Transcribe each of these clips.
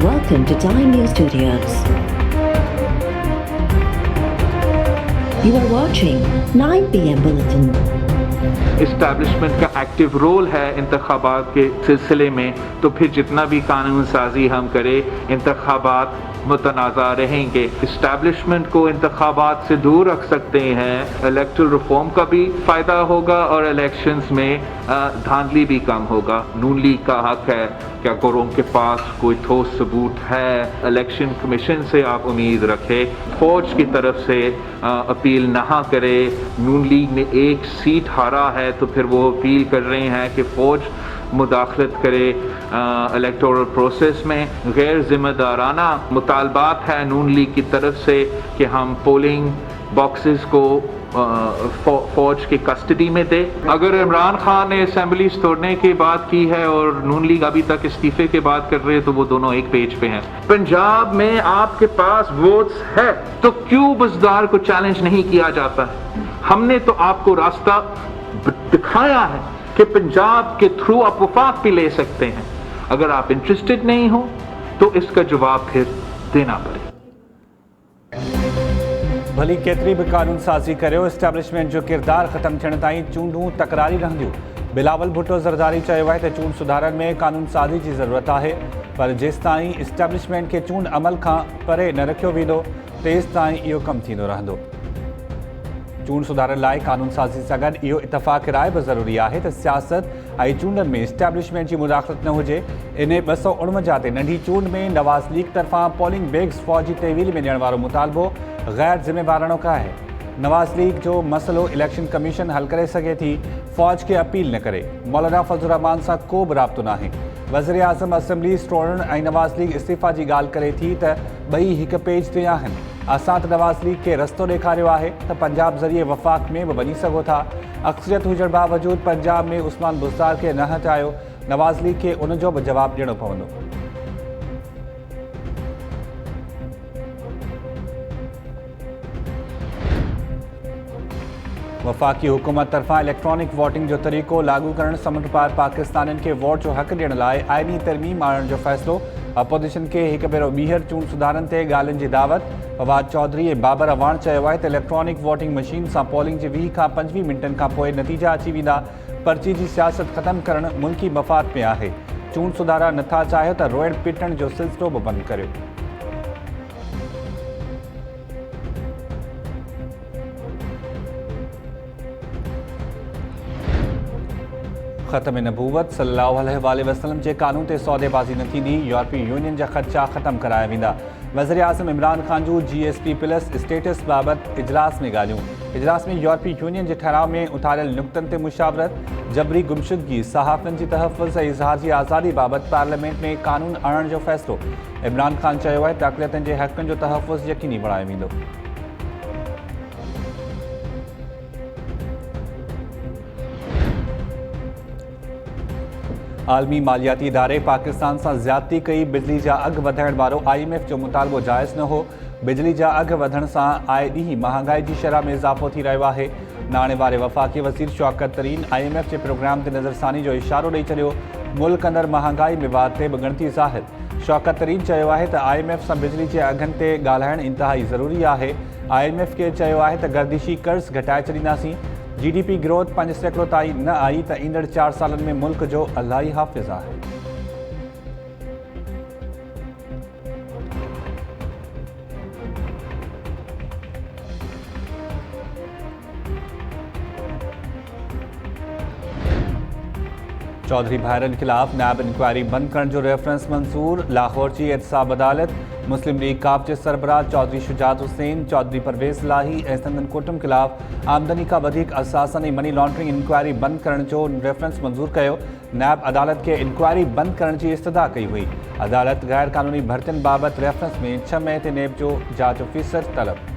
Welcome to Time News Studios. You are watching 9 PM Bulletin. Establishment का active role है इंतखाबात के सिलसिले में, तो फिर जितना भी कानून साजी हम करें, इंतखाबात मुतनाज़ा रहेंगे। इस्टेब्लिशमेंट को इंतखाबात से दूर रख सकते हैं, इलेक्टरल रिफॉर्म का भी फ़ायदा होगा और इलेक्शंस में धांधली भी कम होगा। नून लीग का हक है क्या गोरों के पास कोई ठोस सबूत है। इलेक्शन कमीशन से आप उम्मीद रखें, फौज की तरफ से अपील ना करे। नून लीग ने एक सीट हारा है तो फिर वो अपील कर रहे हैं कि फौज मुदाखलत करे इलेक्टोरल प्रोसेस में। गैर जिम्मेदाराना मुतालबात है नून लीग की तरफ से कि हम पोलिंग बॉक्सेस को फौज की कस्टडी में दे। अगर इमरान खान ने असेंबलीज तोड़ने की बात की है और नून लीग अभी तक इस्तीफे की बात कर रहे हैं, तो वो दोनों एक पेज पे हैं। पंजाब में आपके पास वोट्स है तो क्यों बुज़दार को चैलेंज नहीं किया जाता है? हमने तो आपको रास्ता दिखाया है कि पंजाब के थ्रू आप वफाक भी ले सकते हैं। अगर आप इंटरेस्टेड नहीं हो तो इसका जवाब फिर देना पड़ेगा। भली केतरी भी कानून साज़ी करियो, इस्टेब्लिशमेंट जो किरदार ख़त्म थियण ताईं चूंडूं तकरारी रहंदियूं। बिलावल भुट्टो ज़रदारी चयो आहे त चूंड सुधारनि में कानून साज़ी जी ज़रूरत आहे, पर जेसिताईं इस्टेब्लिशमेंट खे चूंड अमल खां परे न रखियो वेंदो तेसिताईं इहो कमु थींदो रहंदो। चूंड सुधारण लाइ कानून साज़ी सां गॾु इहो इतफ़ाक़ राय बि ज़रूरी आहे त सियासत ऐं चूंडनि में इस्टेब्लिशमेंट जी मुदाख़लत न हुजे। इन 249 ते नंढी चूंड में नवाज़ लीग तरफ़ां पोलिंग बैग्स फ़ौजी तहवील में ॾियण वारो मुतालबो गैर ज़िम्मेवारानो का है। नवाज़ लीग जो मसलो इलेक्शन कमीशन हल करे सघे थी, फ़ौज खे अपील न करे। मौलाना फज़लुर रहमान सां को बि राब्तो नाहे। वज़ीर आज़म असेंबलीज़ तोड़ण ऐं नवाज़ लीग इस्तीफ़ा जी ॻाल्हि करे थी त ॿई हिक पेज ते आहिनि। असां त नवाज़ लीग खे रस्तो ॾेखारियो आहे त पंजाब ज़रिए वफ़ाक़ में बि वञी सघो था। अक्सरियत हुजण बावजूद पंजाब में उस्मान बुज़दार खे न हटायो। नवाज़ लीग खे उन जो बि जवाबु ॾियणो पवंदो। वफ़ाक़ी हुकूमत तरफ़ां इलेक्ट्रॉनिक वोटिंग जो तरीक़ो लागू करण समुंड पार पाकिस्तानियुनि खे वोट जो हक़ ॾियण लाइ आइनी तरमीम आणण जो फ़ैसिलो। अपोज़िशन खे हिकु भेरो ॿीहर चूंड सुधारनि ते ॻाल्हियुनि जी दावत। फवाद चौधरी ऐं बाबर अवान चयो आहे त इलेक्ट्रॉनिक वोटिंग मशीन सां पोलिंग जे 20 खां 25 मिंटनि खां पोइ नतीजा अची वेंदा। पर्ची जी सियासत ख़तमु करणु मुल्की मफ़ाद में आहे। चूंड सुधारा नथा चाहियो त रोइण पिटण जो सिलसिलो बि बंदि करियो। ख़त्म नबूवत सल्लल्लाहु अलैहि वसल्लम जे कानून ते सौदेबाज़ी न थींदी। यूरोपी यूनियन जा ख़दशा ख़त्म कराया वेंदा। वज़ीर आज़म इमरान ख़ान जूं GSP+ स्टेटस बाबति इजलास में ॻाल्हियूं। इजलास में यूरोपी यूनियन जे ठहराव में उथारियल नुक़्तनि ते मुशावरत। जबरी गुमशुदगी, सहाफ़ियुनि जी तहफ़्फ़ुज़ ऐं इज़हार जी आज़ादी बाबति पार्लियामेंट में कानून आणण जो फ़ैसिलो। इमरान ख़ान चयो आहे त अक़लियतुनि जे हक़नि जो तहफ़्फ़ुज़ यक़ीनी बणायो वेंदो। आलमी मालियाती इदारे पाकिस्तान सां ज़्यादती कई। बिजली जा अघु वधाइण वारो IMF जो मुतालबो जाइज़ न हो। बिजली जा अघु वधण सां आए ॾींहुं महांगाई जी शरह में इज़ाफ़ो थी रहियो आहे। नाणे वारे वफ़ाक़ी वज़ीर शौकत तरीन IMF जे प्रोग्राम ते नज़रसानी जो इशारो ॾेई छॾियो। मुल्क अंदरि महांगाई विवाद ते बि ॻणती ज़ाहिर। शौकत तरीन चयो आहे त IMF सां बिजली जे अघनि ते ॻाल्हाइणु इंतिहाई ज़रूरी आहे। IMF खे चयो आहे त गर्दिशी कर्ज़ घटाए छॾींदासीं। GDP ग्रोथ 5% ताईं न आई त ईंदड़ 4 सालनि में मुल्क जो अलाही हाफ़िज़ आहे। चौधरी भाइरनि ख़िलाफ़ नायब इंक्वायरी बंदि करण जो रेफरेंस मंज़ूर। लाहौर जी एहतसाब अदालत। मुस्लिम लीग काप जे सरबराह चौधरी शुजात हुसैन, चौधरी परवेज़ लाही ऐं संदन कुटुंब ख़िलाफ़ आमदनी खां वधीक असासन ऐं मनी लॉन्ड्रिंग इंक्वायरी बंदि करण जो रेफरेंस मंज़ूर कयो। नायब अदालत खे इंक्वायरी बंदि करण जी इस्तदा कई हुई। अदालत गैर कानूनी भर्तियुनि बाबति रेफरेंस में 6 मई ते नेब जो जांच ऑफिसर तलब।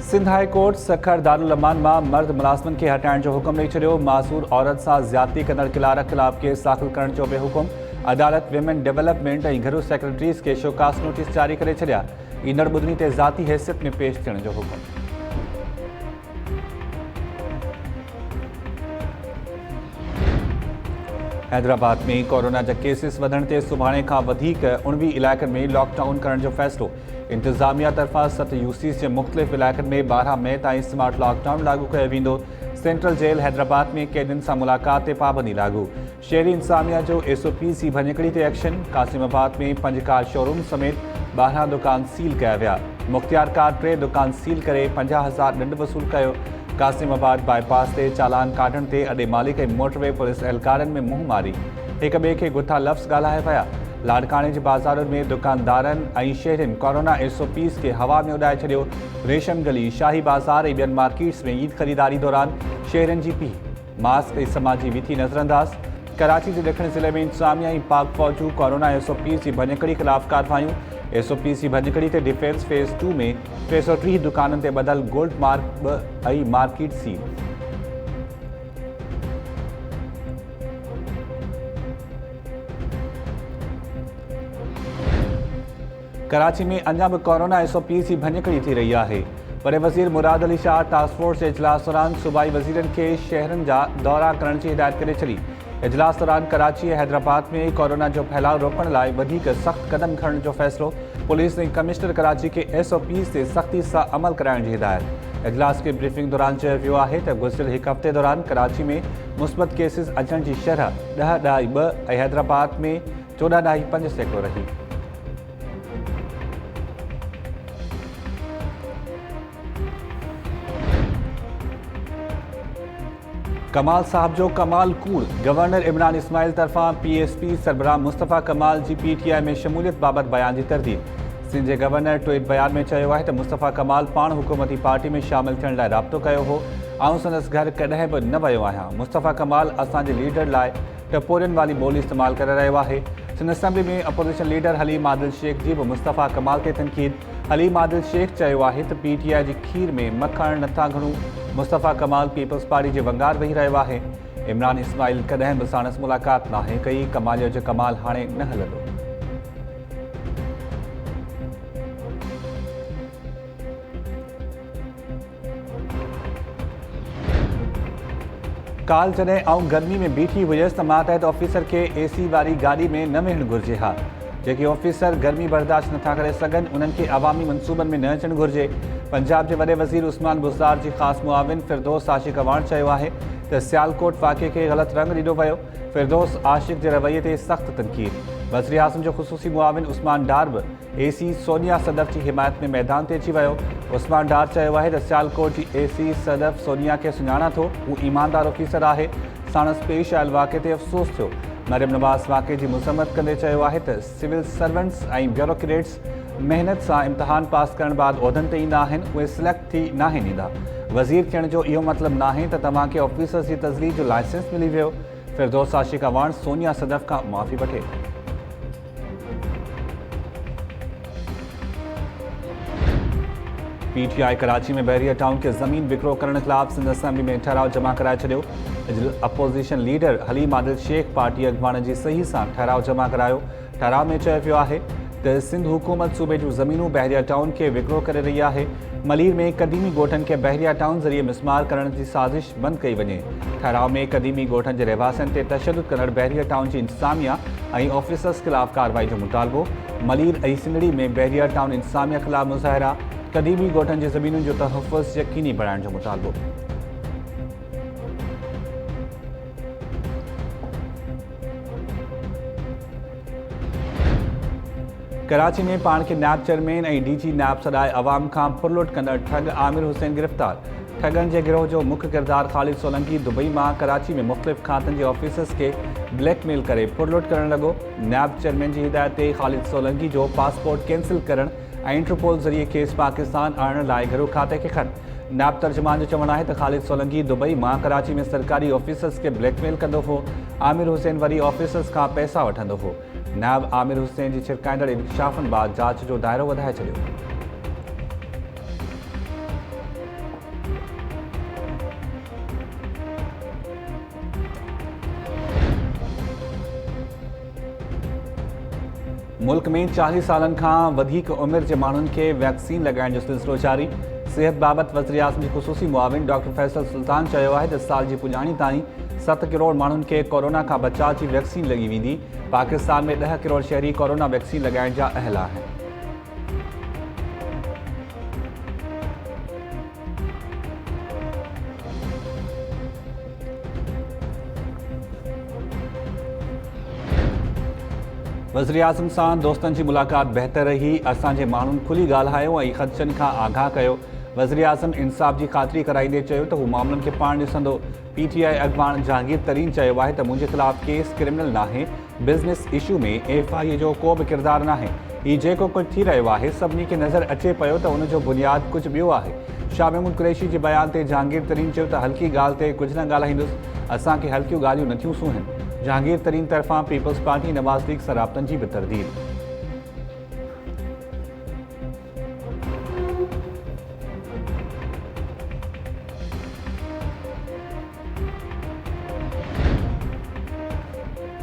सिंध हाई कोर्ट सखर दारुल अमान मां मर्द मुलाज़िमनि खे हटाइण जो हुकुम ॾेई छॾियो। मासूर औरत सां ज़्यादती कंदड़ क्लार्क ख़िलाफ़ केस दाख़िल करण जो बि हुकुम। अदालत विमेन डेवलपमेंट ऐं घरू सेक्रेटरीज़ खे शोकास नोटिस जारी करे छॾिया। ईंदड़ ॿुधनी ते ज़ाती हैसियत में पेश थियण जो हुकुम। हैदराबाद में कोरोना जा केसिस वधण ते सुभाणे खां वधीक 19 इलाइक़नि में लॉकडाउन करण जो फ़ैसिलो। इंतज़ामिया तरफ़ां 7 यूसीस जे मुख़्तलिफ़ इलाइक़नि में 12 मई ताईं स्मार्ट लॉकडाउन लागू कयो वेंदो। सेंट्रल जेल हैदराबाद में कैदियुनि सां मुलाक़ात ते पाबंदी लागू। शहरी इंतज़ामिया जो SOP जी भञकड़ी ते एक्शन। कासिमाबाद में 5 कार शोरूम समेत 12 दुकान सील कया विया। मुख्तियार कार 3 दुकान सील करे 50,000 ॾंड वसूल कयो। कासिमाबाद बाईपास ते चालान काढण ते अॾे मालिक ऐं मोटरवे पुलिस एहलकारनि में मुंहुं मारी। हिक ॿिए खे गुथा लफ़्ज़ ॻाल्हाए विया। लाड़काणे जे बाज़ारुनि में दुकानदारनि ऐं शहरियुनि कोरोना SOPs खे हवा में उॾाए छॾियो। रेशम गली, शाही बाज़ार ऐं ॿियनि मार्केट्स में ईद ख़रीदारी दौरान शहरियुनि जी पीउ। मास्क ऐं समाजी विथी नज़रअंदाज़। कराची जे ॾखण ज़िले में इंतज़ामिया ऐं पाक फ़ौजूं कोरोना SOPs जी भञकड़ी ख़िलाफ़ कार्रवायूं। SOPs जी भञकड़ी ते डिफेंस फेज़ 2 में 330 दुकाननि ते बदल गोल्ड मार्क 2 ऐं मार्केट सील। कराची में अञा बि कोरोना SOPs जी भञकड़ी थी रही आहे। वॾे वज़ीर मुराद अली शाह टास्क फोर्स जे इजलास दौरान सूबाई वज़ीरनि खे शहरनि जा दौरा करण जी हिदायत करे छॾी। इजलास दौरान कराची ऐं हैदराबाद में कोरोना जो फैलाव रोकण लाइ वधीक सख़्त क़दम खणण जो फ़ैसिलो। पुलिस ऐं कमिश्नर कराची खे SOPs ते सख़्ती सां अमल कराइण जी हिदायत। इजलास खे ब्रीफिंग दौरान चयो वियो आहे त गुज़िरियल हिकु हफ़्ते दौरान कराची में मुस्बत केसिस अचण जी शरह 10.2 ऐं हैदराबाद में 14.5% रही। कमाल साहब जो कमाल कूड़। गवर्नर इमरान इस्माइल तरफ़ां PSP सरबराह मुस्तफ़ा कमाल जी PTI में शमूलियत बाबति बयान जी तरदीद। सिंध जे गवर्नर ट्वीट बयान में चयो आहे त मुस्तफ़ा कमाल पाण हुकूमती पार्टी में शामिल थियण लाइ राब्तो कयो हो। आउं संदसि घर कॾहिं बि न वियो आहियां। मुस्तफ़ा कमाल असांजे लीडर लाइ टपोरियुनि वारी ॿोली इस्तेमालु करे रहियो आहे। सिंध असेंबली में अपोज़िशन लीडर हलीम आदिल शेख जी बि मुस्तफ़ा कमाल ते तनक़ीद। हलीम आदिल शेख चयो आहे त PTI जी खीर में मखण नथा घणूं। मुस्तफ़ा कमाल पीपल्स पार्टी जे वंगार वेही रहियो आहे। इमरान इस्माइल कॾहिं बि साणसि मुलाक़ात नाहे कई। कमालियो जो कमाल हाणे न हलंदो। काल जॾहिं आउं गर्मी में बीठी हुयसि त मातहत ऑफिसर खे AC वारी गाॾी में न वेहणु घुरिजे हा। जेके ऑफिसर गर्मी बर्दाश्त नथा करे सघनि उन्हनि खे अवामी मनसूबनि में न अचणु घुरिजे। पंजाब जे वॾे वज़ीर उस्मान बुज़दार जी ख़ासि मुआविन फिरदौस आशिक़ अवान चयो आहे त सियालकोट वाक़े खे ग़लति रंग ॾिनो वियो। फिरदौस आशिक़ जे रवैये ते सख़्त तनक़ीद। वज़ीर आज़म जो ख़ुसूसी मुआविन उस्मान डार बि AC सोनिया सदफ़ जी हिमायत में मैदान ते अची वियो। उस्मान डार चयो आहे त सियालकोट जी AC सदफ़ सोनिया खे सुञाणा थो। हू ईमानदार ऑफिसर आहे। साणसि पेश आयल वाक़े ते अफ़सोस थियो। मरियम नवाज़ वाक़े जी मज़म्मत कंदे चयो आहे त सिविल सर्वेंट्स ऐं ब्यूरोक्रेट्स महिनत सां इम्तिहान पास करण बाद उहिदनि ते ईंदा आहिनि। उहे सिलेक्ट थी नाहिनि ईंदा। वज़ीर थियण जो इहो मतिलबु नाहे त तव्हांखे ऑफिसर्स जी तज़लील जो लाइसेंस मिली वियो। फिरदौस आशिक़ अवान सोनिया सदफ़ खां माफ़ी वठे। PTI कराची में बहरिया टाउन के ज़मीन विकिरो करण ख़िलाफ़ सिंध असेंबली में ठहराव जमा कराए छॾियो। Opposition leader Haleem Adil Shaikh party अॻवान जी सही सां ठहराव जमा करायो। ठहराव में चयो वियो आहे त सिंध हुकूमत सूबे जूं ज़मीनूं बहरिया टाउन खे विकिरो करे रही आहे। मलीर में क़दीमी ॻोठनि खे बहरिया टाउन ज़रिए मिसमार करण जी साज़िश बंदि कई वञे। ठहराव में क़दीमी ॻोठनि जे रहवासियुनि ते तशदुद कंदड़ बहरिया टाउन जी इंतज़ामिया ऐं ऑफिसर्स ख़िलाफ़ कार्रवाई जो मुतालबो। मलीर ऐं सिंधड़ी में बहरिया टाउन इंतज़ामिया ख़िलाफ़ मुज़ाहिरा। क़दीमी ॻोठनि जे ज़मीनुनि जो तहफ़्फ़ुज़ यक़ीनी बणाइण जो मुतालबो। कराची में पाण खे नैब चेयरमैन ऐं DG नैब सॾाए अवाम खां पुरलुट कंदड़ ठग आमिर हुसैन गिरफ़्तार। ठगनि जे गिरोह जो मुख्य किरदार ख़ालिद सोलंकी दुबई मां कराची में मुख़्तलिफ़ खातनि जे ऑफिसर्स खे ब्लैकमेल करे पुरलुट करण लॻो। नैब चेयरमैन जी हिदायत ते ख़ालिद सोलंकी जो पासपोर्ट कैंसिल करण ऐं इंटरपोल ज़रिए खेसि पाकिस्तान आणण लाइ घरू खाते खे ख़त। नैब तर्जुमान जो चवणु आहे त ख़ालिद सोलंकी दुबई मां कराची में सरकारी ऑफिसर्स खे ब्लैकमेल कंदो हो। आमिर हुसैन वरी ऑफिसर्स खां पैसा वठंदो हो। नैब आमिर हुसैन जी छिड़काईंदड़ इंकशाफनि बाद जांच जो दाइरो वधाए छॾियो। मुल्क में 40 सालनि खां वधीक उमिरि जे माण्हुनि खे वैक्सीन लॻाइण जो सिलसिलो जारी। सिहत बाबति वज़ीर आज़म जी ख़ुसूसी मुआविन डॉक्टर फैसल सुल्तान चयो आहे त साल जी पुॼाणी ताईं 7 करोड़ माण्हुनि खे कोरोना खां बचाव जी वैक्सीन लॻी वेंदी। पाकिस्तान में 10 करोड़ शहरी कोरोना वैक्सीन लॻाइण जा अहल आहिनि। वज़ीर आज़म सां दोस्तनि जी मुलाक़ात बहितर रही। असांजे माण्हुनि खुली ॻाल्हायो ऐं ख़दशनि खां आगाह कयो। वज़ीर आज़म इंसाफ़ जी ख़ातिरी कराईंदे चयो त हू मामलनि खे पाण ॾिसंदो। PTI अॻवान जहांगीर तरीन चयो आहे त मुंहिंजे ख़िलाफ़ केस क्रिमिनल नाहे। बिज़नेस इशू में FIA जो को बि किरदारु नाहे। ही जेको कुझु थी रहियो आहे सभिनी खे नज़र अचे पियो त उनजो बुनियादु कुझु ॿियो आहे। शाह महमूद कुरैशी जे बयान ते जहांगीर तरीन चयो त हल्की ॻाल्हि ते कुझु न ॻाल्हाईंदुसि। असांखे हल्कियूं ॻाल्हियूं नथियूं सूहनि। जहांगीर तरीन तरफ़ां पीपल्स पार्टी नवाज़ लीग सां राब्तनि जी बि तरदीद।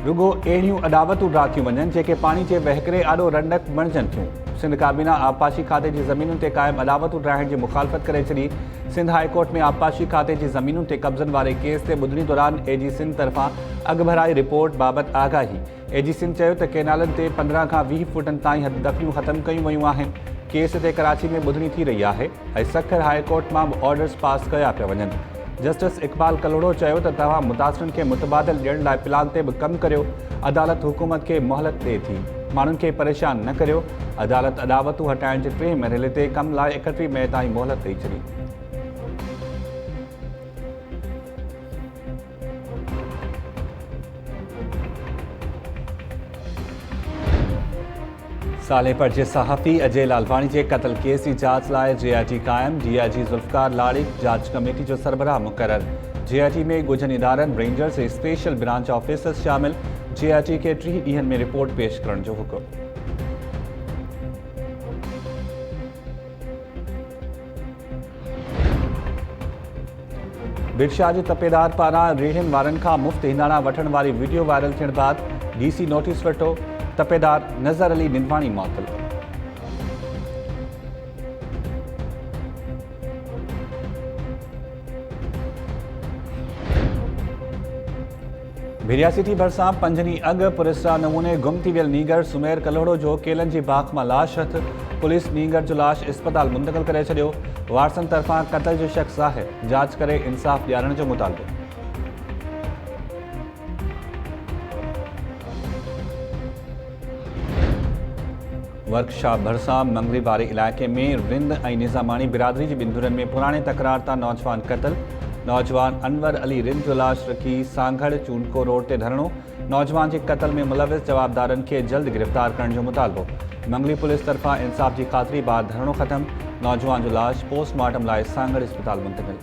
रुगो अहिड़ियूं अदावतूं ड्रा थियूं वञनि जेके पाणी जे वहिकिरे आॾो रंडक बणजनि थियूं। सिंध काबीना आबपाशी खाते जी ज़मीनुनि ते क़ाइमु अदावतूं ड्राइण जी मुखालफ़त करे छॾी। सिंध हाई कोर्ट में आबपाशी खाते जी ज़मीनुनि ते कब्ज़नि वारे केस ते ॿुधणी दौरान AG सिंध तरफ़ां अॻभराई रिपोर्ट बाबति आगाही। AG सिंध चयो त केनालनि ते 15 खां 20 फुटनि ताईं हददफ़ियूं ख़तमु कयूं वयूं आहिनि। केस ते कराची में ॿुधणी थी रही आहे ऐं सखर हाई कोर्ट मां बि ऑर्डर्स पास कया पिया वञनि। जस्टिस इक़बाल कलोड़ो चयो त तव्हां मुतासिरनि खे मुतबादिल ॾियण लाइ प्लान ते बि कमु करियो। अदालत हुकूमत खे मोहलत ॾिए थी। माण्हुनि खे परेशान न करियो। अदालत अदावतूं हटाइण जे 3 मरहले ते कम लाइ 31 मई ताईं मोहलत ॾेई छॾी। सालेपट जे सहाफ़ी अजय लालवानी जे क़त्ल केस जी जांच लाइ JIT क़ाइमु। DIG ज़ुल्फ़कार लाड़िक जांच कमेटी जो सरबराह मुक़रर। JIT में ॻुझनि इदारनि रेंजर्स ऐं स्पेशल ब्रांच ऑफिसर्स शामिल। JIT खे 3 ॾींहनि में रिपोर्ट पेश करण जो हुकुम। बिरशाह जे तपेदार पारां रेहड़ियुनि वारनि खां मुफ़्त हिंदाणा वठण वारी वीडियो वायरल थियण बाद DC नोटिस वरितो। तपेदार नज़र अली निंदवानी मौतल। भिरिया सिटी भरिसां 5 ॾींहं अॻु पुलिसरा नमूने गुम थी वियल नीगर सुमेर कलोड़ो जो केलनि जी बाग मां लाश हथ। पुलिस नीगर जो लाश अस्पताल मुंतक़िल करे छॾियो। वारसनि तरफ़ां क़त्ल जो शख़्स आहे। जांच करे इंसाफ़ ॾियारण जो मुतालबो। वर्कशॉप भरिसां मंगरी वारे इलाइक़े में रिंद ऐं निज़ामानी बिरादरी जी बिंदुरनि में पुराणे तकरार तां नौजवान क़त्ल। नौजवान अनवर अली रिंद जो लाश रखी सांगड़ चूनको रोड ते धरणो। नौजवान जे क़त्ल में मुलविस जवाबदारनि खे जल्द गिरफ़्तार करण जो मुतालबो। मंगली पुलिस तरफ़ां इंसाफ़ जी ख़ातिरी बाद धरणो ख़त्म। नौजवान जो लाश पोस्टमार्टम लाइ सांगड़ अस्पताल मुंतक़िल।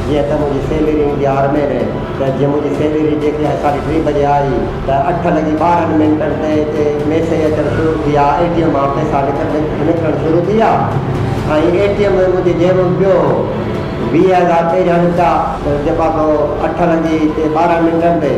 जीअं त मुंहिंजी सैलरी हूंदी आहे आर्मे में त जीअं मुंहिंजी सैलरी जेकी आहे 3:30 बजे आई त 8:12 ते मैसेज अचणु शुरू थी आहे। ATM मां पैसा निकिरणु शुरू थी विया ऐं ATM में मुंहिंजी जेब में पियो 20,000 पहिरियां निकिता जेका 8:12 ते।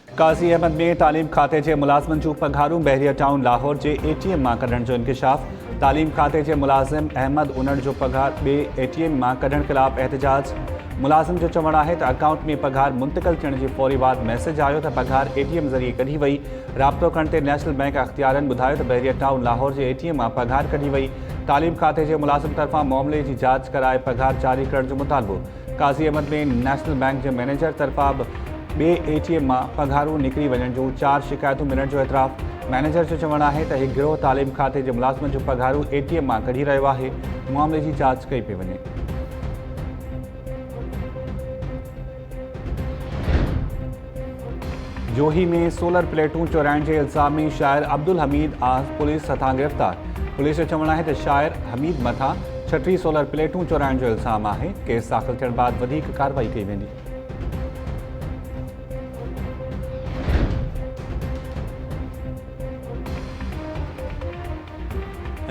काज़ी अहमद में तालीम खाते जे मुलाज़िमनि जूं पघारूं बहरिया टाउन लाहौर जे ATM मां कढण जो इंकिशाफ। तालीम खाते जे मुलाज़िम अहमद उनड़ जो पघार ॿिए ATM मां कढण ख़िलाफ़ एहतजाज। मुलाज़िम जो चवणु आहे त अकाउंट में पघार मुंतक़िल थियण जी फौरी बाद मैसेज आयो त पघार ATM ज़रिए कढी वई। राब्तो करण ते नेशनल बैंक अख़्तियारनि ॿुधायो त बहरिया टाउन लाहौर जे ATM मां पघार कढी वई। तालीम खाते जे मुलाज़िम तरफ़ां मामले जी जांच कराए पघार जारी करण जो मुतालबो। काज़ी अहमद में नेशनल बैंक जे मैनेजर तरफ़ां ॿिए ATM मां पघारूं निकिरी वञण जूं 4 शिकायतूं मिलण जो एतिराफ़। मैनेजर जो चवणु आहे त हीउ गिरोह तालीम खाते जे मुलाज़िमनि जूं पघारूं ATM मां कढी रहियो आहे। मामले जी जांच कई पई वञे। जोही में सोलर प्लेटूं चोराइण जे इल्ज़ाम में शाइर अब्दुल हमीद पुलिस हथां गिरफ़्तार। पुलिस जो चवणु आहे त शाइर हमीद मथां 36 सोलर प्लेटूं चोराइण जो इल्ज़ाम आहे। केस दाख़िल थियण बाद वधीक कार्रवाई कई वेंदी।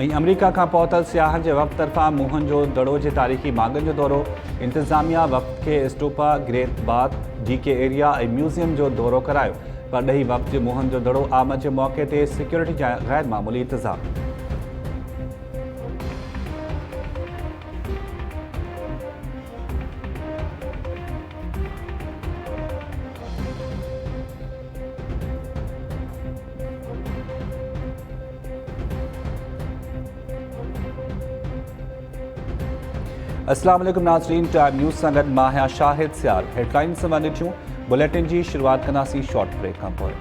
ऐं अमरीका खां पहुतल सियाहनि जे वफ़्द तरफ़ां मुहन जो दड़ो जे तारीख़ी बागनि जो दौरो। इंतिज़ामिया वफ़्द खे stupa, great bath, DK area ऐं म्यूज़ियम जो दौरो करायो। पर ॾही वक़्त जे मुंहनि जो दड़ो आमद जे मौक़े ते सिक्योरिटी जा गैर मामूली इंतज़ाम। अस्सलाम वालेकुम नाज़रीन, टाइम न्यूज़ सां गॾु मां आहियां शाहिद सियार। हेडलाइन्स सां ॾिठियूं बुलेटिन जी शुरूआत कंदासीं शॉर्ट ब्रेक खां पोइ।